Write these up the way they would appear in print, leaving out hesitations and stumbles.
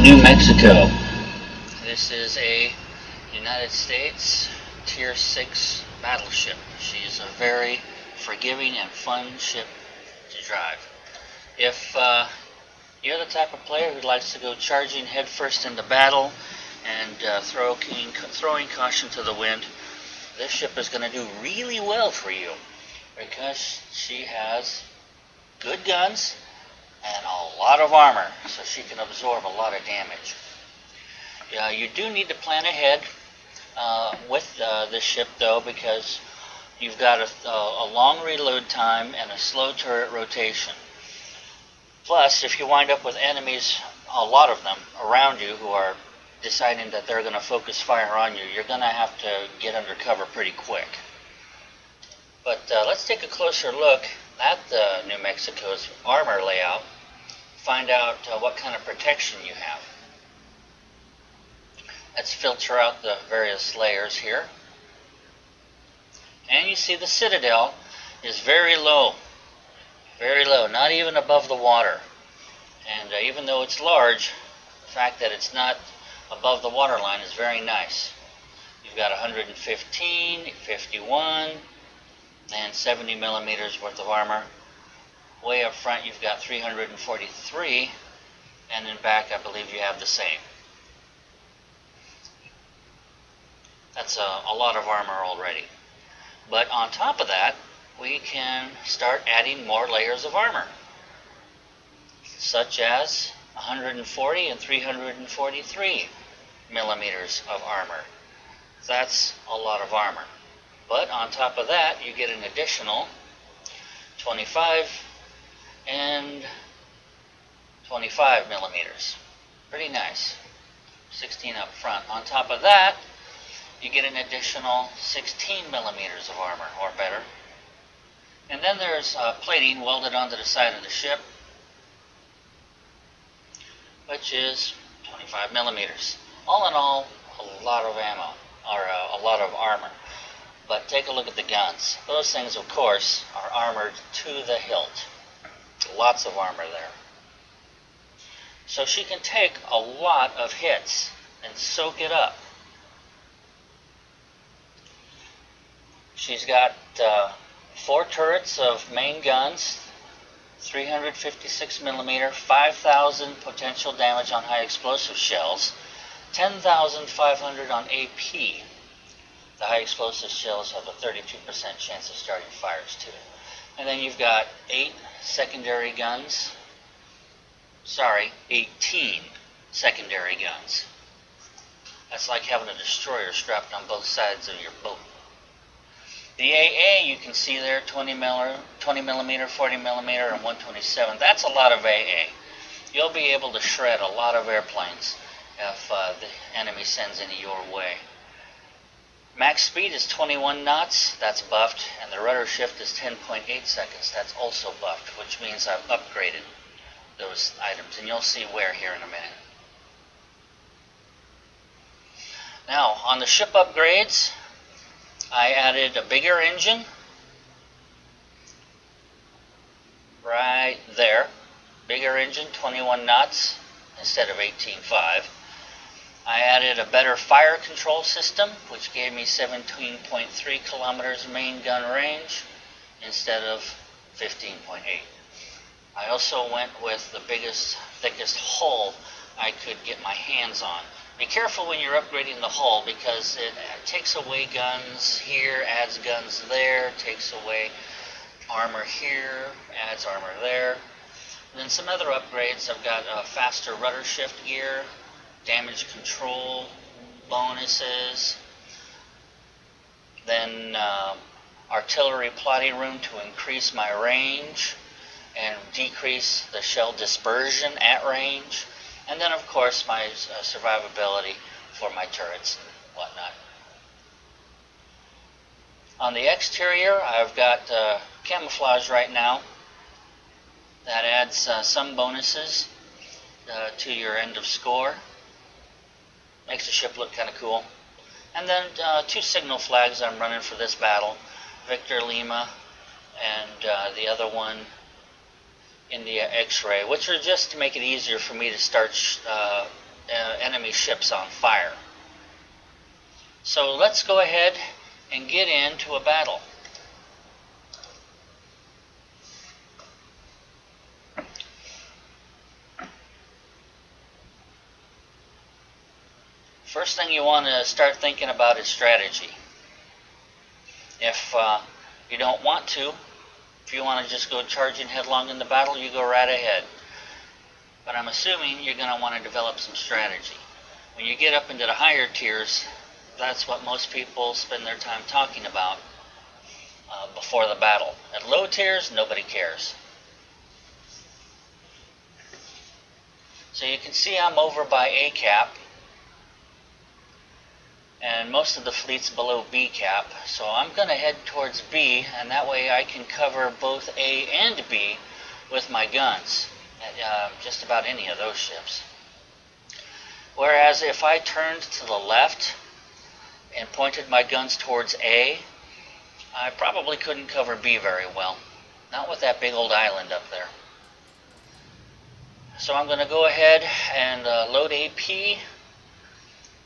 New Mexico. This is a United States Tier 6 battleship. She's a very forgiving and fun ship to drive. If you're the type of player who likes to go charging headfirst into battle and throwing caution to the wind, this ship is going to do really well for you because she has good guns and a lot of armor, so she can absorb a lot of damage. You do need to plan ahead with this ship, though, because you've got a long reload time and a slow turret rotation. Plus, if you wind up with enemies, a lot of them, around you who are deciding that they're going to focus fire on you, you're going to have to get under cover pretty quick. But let's take a closer look at the New Mexico's armor layout, find out what kind of protection you have. Let's filter out the various layers here. And you see the citadel is very low, not even above the water. And even though it's large, the fact that it's not above the waterline is very nice. You've got 115, 51, and 70 millimeters worth of armor. Way up front you've got 343, and in back I believe you have the same. That's a lot of armor already. But on top of that, we can start adding more layers of armor, such as 140 and 343 millimeters of armor. That's a lot of armor. But on top of that, you get an additional 25 and 25 millimeters. Pretty nice. 16 up front. On top of that, you get an additional 16 millimeters of armor, or better. And then there's plating welded onto the side of the ship, which is 25 millimeters. All in all, a lot of ammo, or a lot of armor. But take a look at the guns. Those things, of course, are armored to the hilt. Lots of armor there. So she can take a lot of hits and soak it up. She's got 4 turrets of main guns, 356 millimeter, 5,000 potential damage on high explosive shells, 10,500 on AP. The high explosive shells have a 32% chance of starting fires too. And then you've got 18 secondary guns. That's like having a destroyer strapped on both sides of your boat. The AA you can see there, 20 millimeter, 40 millimeter, and 127. That's a lot of AA. You'll be able to shred a lot of airplanes if the enemy sends any your way. Max speed is 21 knots, that's buffed, and the rudder shift is 10.8 seconds, that's also buffed, which means I've upgraded those items, and you'll see where here in a minute. Now, on the ship upgrades, I added a bigger engine, right there, bigger engine, 21 knots instead of 18.5. I added a better fire control system, which gave me 17.3 kilometers main gun range instead of 15.8. I also went with the biggest, thickest hull I could get my hands on. Be careful when you're upgrading the hull because it takes away guns here, adds guns there, takes away armor here, adds armor there. And then some other upgrades, I've got a faster rudder shift gear, damage control bonuses, then artillery plotting room to increase my range and decrease the shell dispersion at range, and then of course my survivability for my turrets and whatnot. On the exterior, I've got camouflage right now that adds some bonuses to your end of score. Makes the ship look kind of cool. And then 2 signal flags I'm running for this battle, Victor Lima and the other one India X-ray, which are just to make it easier for me to start enemy ships on fire. So let's go ahead and get into a battle. First thing you want to start thinking about is strategy. If you don't want to, if you want to just go charging headlong in the battle, you go right ahead. But I'm assuming you're going to want to develop some strategy. When you get up into the higher tiers, that's what most people spend their time talking about before the battle. At low tiers, nobody cares. So you can see I'm over by A cap, and most of the fleet's below B cap, so I'm going to head towards B, and that way I can cover both A and B with my guns at just about any of those ships. Whereas if I turned to the left and pointed my guns towards A, I probably couldn't cover B very well. Not with that big old island up there. So I'm going to go ahead and load AP,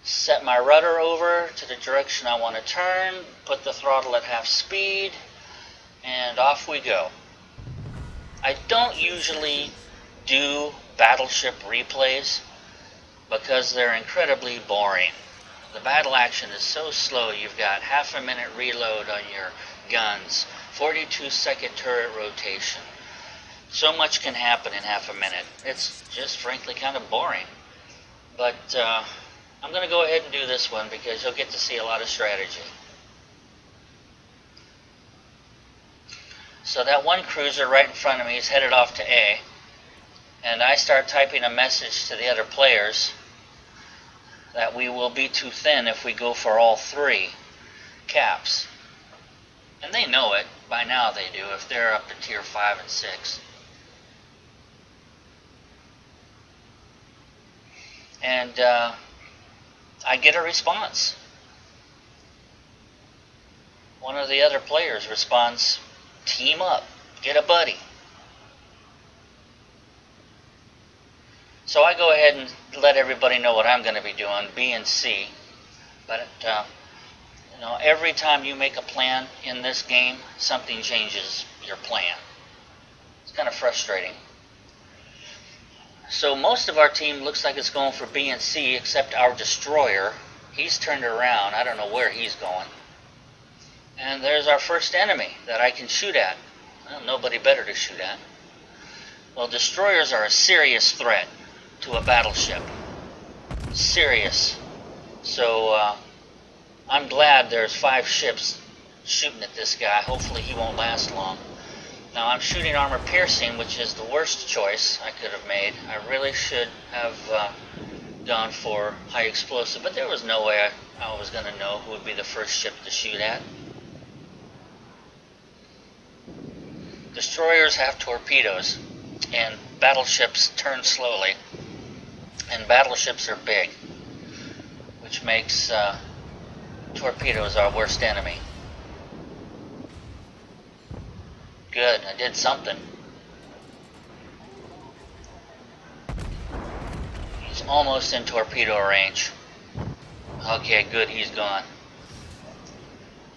set my rudder over to the direction I want to turn, put the throttle at half speed, and off we go. I don't usually do battleship replays because they're incredibly boring. The battle action is so slow. You've got half a minute reload on your guns, 42-second turret rotation. So much can happen in half a minute. It's just frankly kind of boring. But I'm going to go ahead and do this one because you'll get to see a lot of strategy. So that one cruiser right in front of me is headed off to A, and I start typing a message to the other players that we will be too thin if we go for all three caps. And they know it. By now they do, if they're up to tier 5 and 6. And I get a response. One of the other players responds, "Team up, get a buddy." So I go ahead and let everybody know what I'm going to be doing, B and C. But every time you make a plan in this game, something changes your plan. It's kind of frustrating. So most of our team looks like it's going for B and C, except our destroyer. He's turned around. I don't know where he's going. And there's our first enemy that I can shoot at. Well, nobody better to shoot at. Well, destroyers are a serious threat to a battleship. Serious. So I'm glad there's 5 ships shooting at this guy. Hopefully he won't last long. Now I'm shooting armor piercing, which is the worst choice I could have made. I really should have gone for high explosive, but there was no way I was going to know who would be the first ship to shoot at. Destroyers have torpedoes, and battleships turn slowly, and battleships are big, which makes torpedoes our worst enemy. Good, I did something. He's almost in torpedo range. Okay, good, he's gone.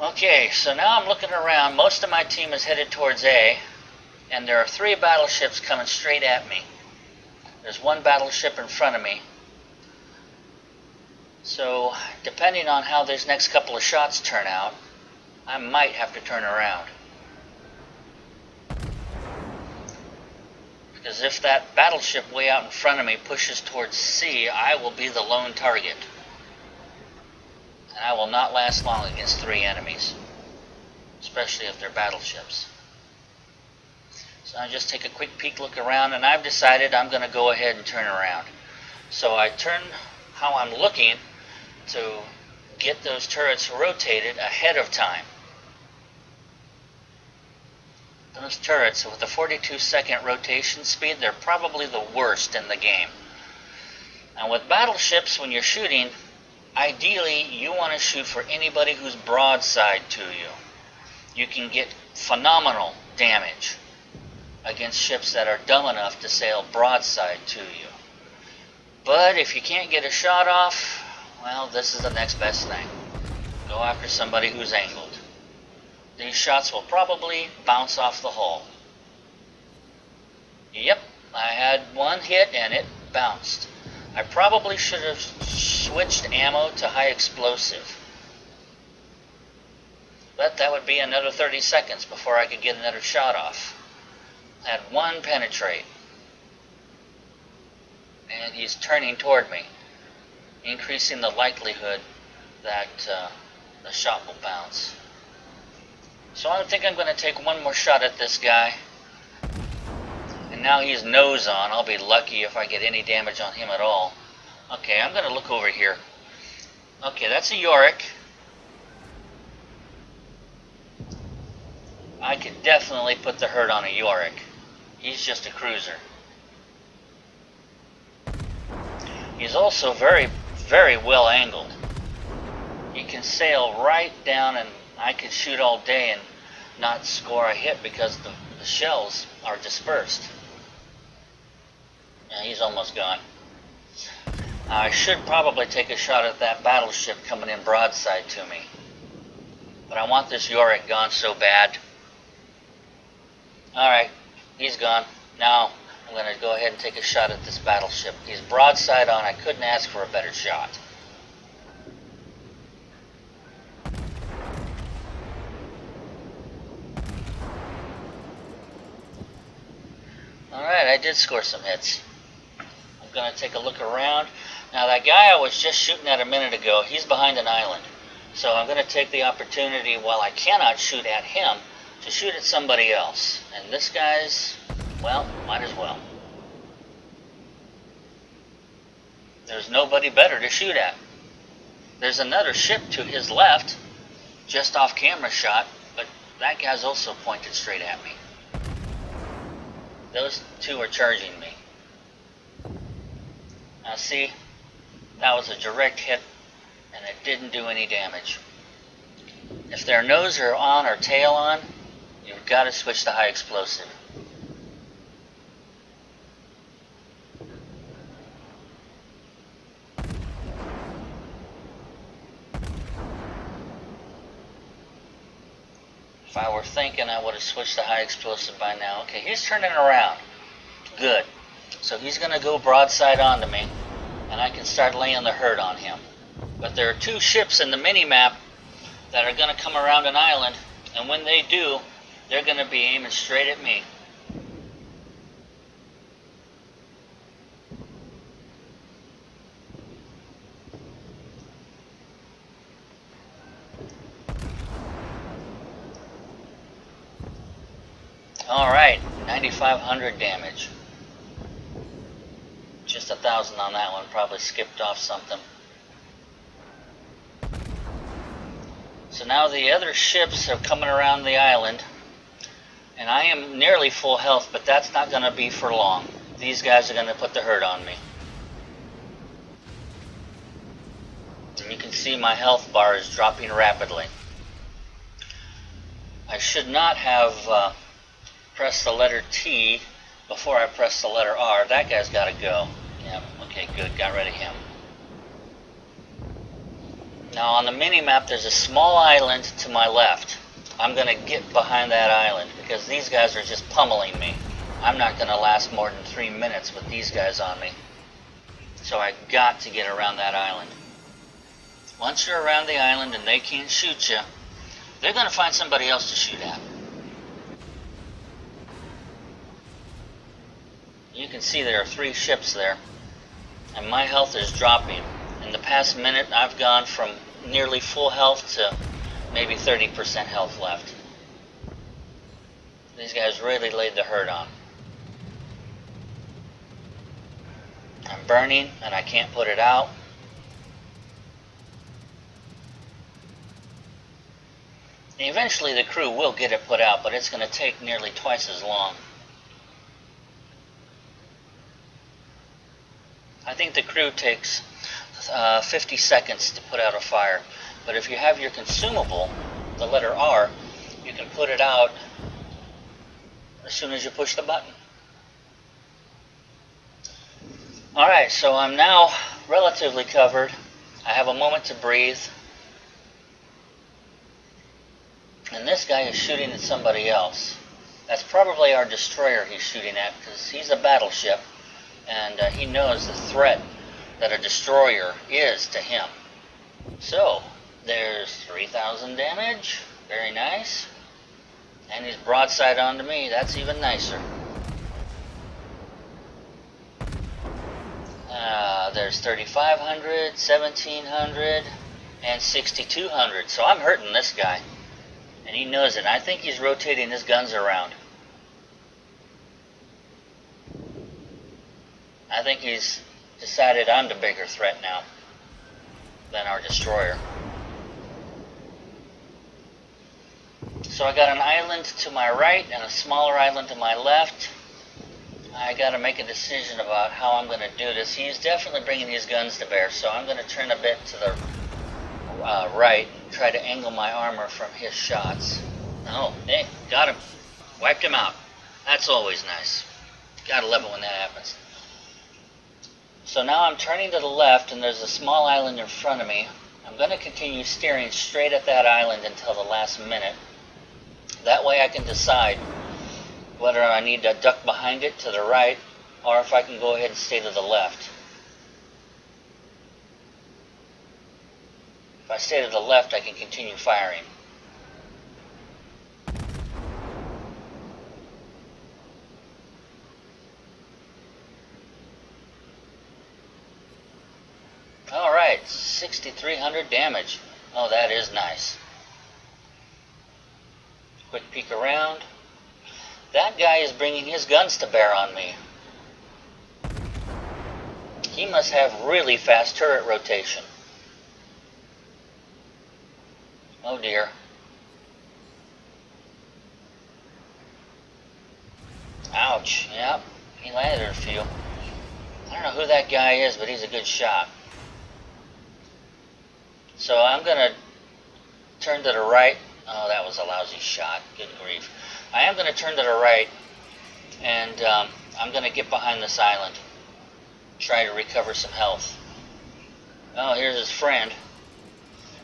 Okay, so now I'm looking around. Most of my team is headed towards A, and there are 3 battleships coming straight at me. There's 1 battleship in front of me. So, depending on how these next couple of shots turn out, I might have to turn around. Because if that battleship way out in front of me pushes towards C, I will be the lone target. And I will not last long against 3 enemies, especially if they're battleships. So I just take a quick peek look around, and I've decided I'm going to go ahead and turn around. So I turn how I'm looking to get those turrets rotated ahead of time. Those turrets with a 42-second rotation speed, they're probably the worst in the game. Now with battleships, when you're shooting, ideally you want to shoot for anybody who's broadside to you. You can get phenomenal damage against ships that are dumb enough to sail broadside to you. But if you can't get a shot off, well, this is the next best thing. Go after somebody who's angled. These shots will probably bounce off the hull. Yep, I had one hit and it bounced. I probably should have switched ammo to high explosive. But that would be another 30 seconds before I could get another shot off. I had one penetrate. And he's turning toward me, increasing the likelihood that the shot will bounce. So I think I'm going to take one more shot at this guy. And now he's nose on. I'll be lucky if I get any damage on him at all. Okay, I'm going to look over here. Okay, that's a Yorick. I could definitely put the hurt on a Yorick. He's just a cruiser. He's also very, very well angled. He can sail right down, and I can shoot all day and not score a hit because the shells are dispersed. Yeah, he's almost gone. I should probably take a shot at that battleship coming in broadside to me. But I want this Yorick gone so bad. Alright, he's gone. Now I'm going to go ahead and take a shot at this battleship. He's broadside on. I couldn't ask for a better shot. Alright, I did score some hits. I'm going to take a look around. Now that guy I was just shooting at a minute ago, he's behind an island. So I'm going to take the opportunity while I cannot shoot at him to shoot at somebody else. And this guy's, well, might as well. There's nobody better to shoot at. There's another ship to his left, just off camera shot, but that guy's also pointed straight at me. Those two are charging me. Now see, that was a direct hit, and it didn't do any damage. If their nose are on or tail on, you've got to switch to high explosive. If I were thinking, I would have switched to high explosive by now. Okay, he's turning around. Good. So he's going to go broadside onto me, and I can start laying the hurt on him. But there are two ships in the mini-map that are going to come around an island, and when they do, they're going to be aiming straight at me. Alright, 9,500 damage. Just 1,000 on that one, probably skipped off something. So now the other ships are coming around the island, and I am nearly full health, but that's not going to be for long. These guys are going to put the hurt on me. And you can see my health bar is dropping rapidly. I should not have pressed the letter T before I pressed the letter R. That guy's got to go. Yep, okay, good, got rid of him. Now on the mini-map there's a small island to my left. I'm going to get behind that island because these guys are just pummeling me. I'm not going to last more than 3 minutes with these guys on me. So I got to get around that island. Once you're around the island and they can't shoot you, they're going to find somebody else to shoot at. You can see there are 3 ships there, and my health is dropping. In the past minute, I've gone from nearly full health to maybe 30% health left. These guys really laid the hurt on. I'm burning, and I can't put it out. Eventually the crew will get it put out, but it's going to take nearly twice as long. I think the crew takes 50 seconds to put out a fire, but if you have your consumable, the letter R, you can put it out as soon as you push the button. Alright, so I'm now relatively covered. I have a moment to breathe. And this guy is shooting at somebody else. That's probably our destroyer he's shooting at, because he's a battleship, and he knows the threat that a destroyer is to him. So, there's 3,000 damage. Very nice. And he's broadside onto me. That's even nicer. There's 3,500, 1,700, and 6,200. So I'm hurting this guy. And he knows it. I think he's rotating his guns around. I think he's decided I'm the bigger threat now than our destroyer. So I got an island to my right and a smaller island to my left. I got to make a decision about how I'm going to do this. He's definitely bringing his guns to bear, so I'm going to turn a bit to the right and try to angle my armor from his shots. Oh, hey, got him. Wiped him out. That's always nice. Gotta love it when that happens. So now I'm turning to the left, and there's a small island in front of me. I'm going to continue steering straight at that island until the last minute. That way I can decide whether I need to duck behind it to the right, or if I can go ahead and stay to the left. If I stay to the left, I can continue firing. Alright, 6,300 damage. Oh, that is nice. Quick peek around. That guy is bringing his guns to bear on me. He must have really fast turret rotation. Oh dear. Ouch. Yep, he landed a few. I don't know who that guy is, but he's a good shot. So I'm going to turn to the right. Oh, that was a lousy shot. Good grief. I am going to turn to the right, and I'm going to get behind this island. Try to recover some health. Oh, here's his friend.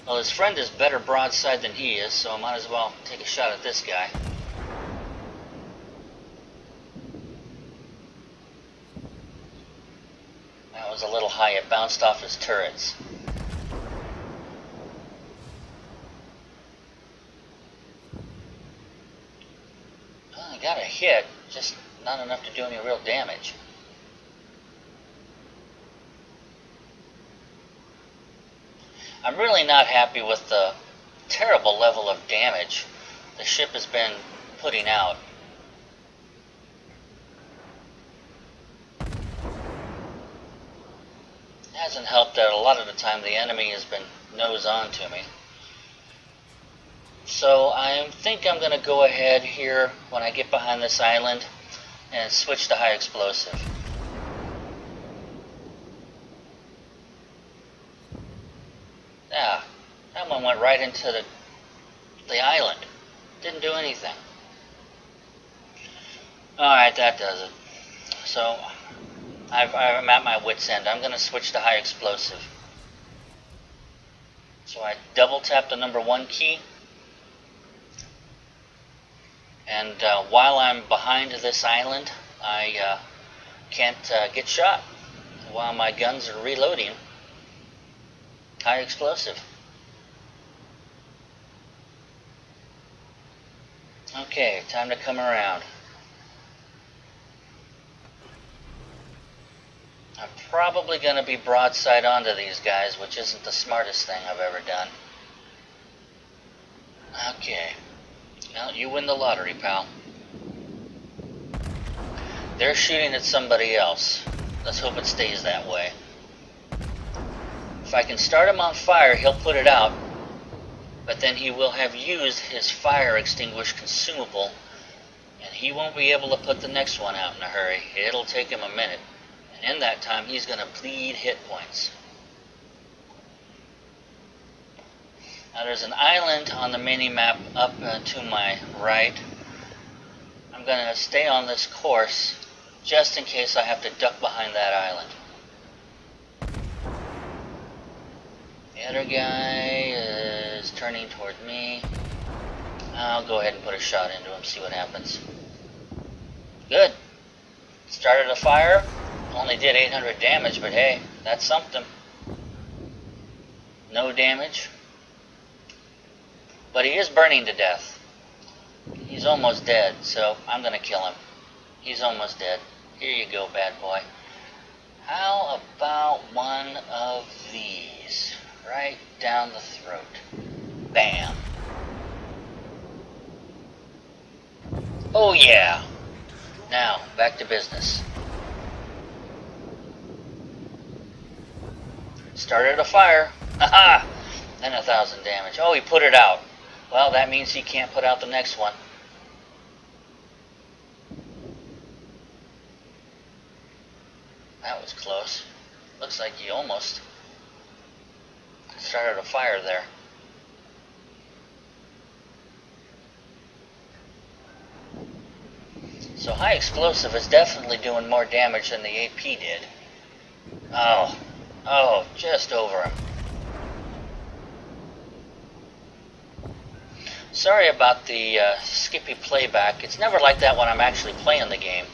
Well, his friend is better broadside than he is, so I might as well take a shot at this guy. That was a little high. It bounced off his turrets. Well, I got a hit, just not enough to do any real damage. I'm really not happy with the terrible level of damage the ship has been putting out. It hasn't helped that a lot of the time the enemy has been nose on to me. So I think I'm going to go ahead here when I get behind this island and switch to high explosive. Yeah, that one went right into the island. Didn't do anything. Alright, that does it. So I'm at my wit's end. I'm going to switch to high explosive. So I double tap the number 1 key. And while I'm behind this island, I can't get shot while my guns are reloading. High explosive. Okay, time to come around. I'm probably going to be broadside onto these guys, which isn't the smartest thing I've ever done. Okay. Well, you win the lottery, pal. They're shooting at somebody else. Let's hope it stays that way. If I can start him on fire, he'll put it out, but then he will have used his fire extinguished consumable, and he won't be able to put the next one out in a hurry. It'll take him a minute, and in that time he's going to bleed hit points. Now there's an island on the mini-map up to my right. I'm going to stay on this course just in case I have to duck behind that island. The other guy is turning toward me. I'll go ahead and put a shot into him, see what happens. Good. Started a fire. Only did 800 damage, but hey, that's something. No damage. But he is burning to death. He's almost dead, so I'm going to kill him. He's almost dead. Here you go, bad boy. How about one of these? Right down the throat. Bam. Oh yeah. Now, back to business. Started a fire. Haha! Then 1,000 damage. Oh, he put it out. Well, that means he can't put out the next one. That was close. Looks like he almost started a fire there. So high explosive is definitely doing more damage than the AP did. Oh, just over him. Sorry about the skippy playback. It's never like that when I'm actually playing the game,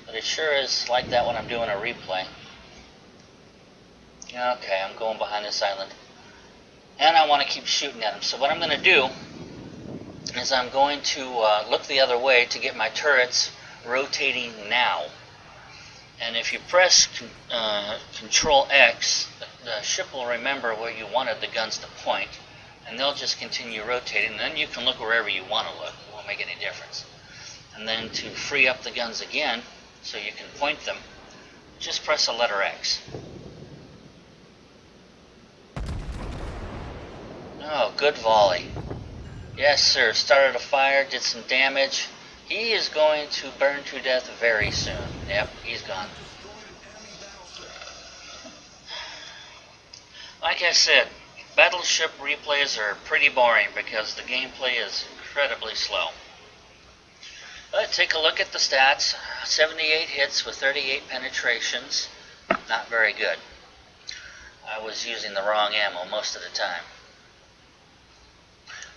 but it sure is like that when I'm doing a replay. Okay, I'm going behind this island, and I want to keep shooting at him. So what I'm going to do is I'm going to look the other way to get my turrets rotating now. And if you press Control X, the ship will remember where you wanted the guns to point, and they'll just continue rotating. And then you can look wherever you want to look. It won't make any difference. And then to free up the guns again, so you can point them, just press the letter X. Oh, good volley. Yes, sir. Started a fire, did some damage. He is going to burn to death very soon. Yep, he's gone. Like I said, Battleship replays are pretty boring because the gameplay is incredibly slow. But take a look at the stats. 78 hits with 38 penetrations. Not very good. I was using the wrong ammo most of the time.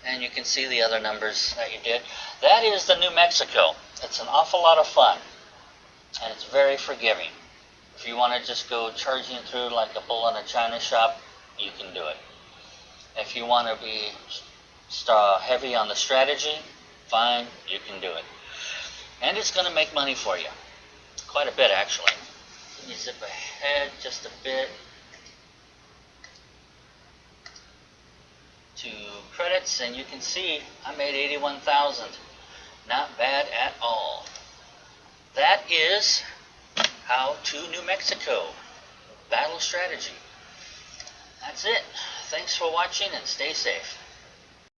And you can see the other numbers that you did. That is the New Mexico. It's an awful lot of fun. And it's very forgiving. If you want to just go charging through like a bull in a china shop, you can do it. If you want to be heavy on the strategy, fine, you can do it. And it's going to make money for you. Quite a bit, actually. Let me zip ahead just a bit to credits, and you can see I made 81,000. Not bad at all. That is how to New Mexico. Battle strategy. That's it. Thanks for watching and stay safe.